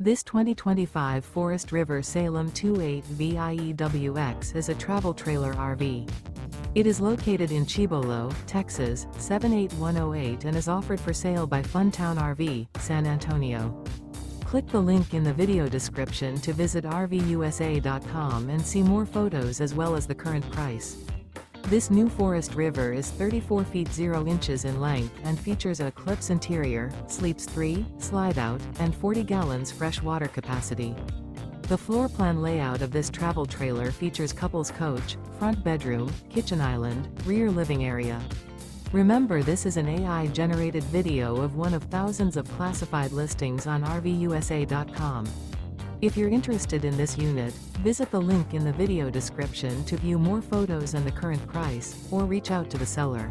This 2025 Forest River Salem 28 VIEWX is a travel trailer RV. It is located in Cibolo, Texas, 78108 and is offered for sale by Funtown RV, San Antonio. Click the link in the video description to visit RVUSA.com and see more photos as well as the current price. This new Forest River is 34 feet 0 inches in length and features a ECLIPSE interior, sleeps 3, Slideout, and 40 gallons fresh water capacity. The floor plan layout of this travel trailer features couples coach, front bedroom, kitchen island, rear living area. Remember, this is an AI-generated video of one of thousands of classified listings on RVUSA.com. If you're interested in this unit, visit the link in the video description to view more photos and the current price, or reach out to the seller.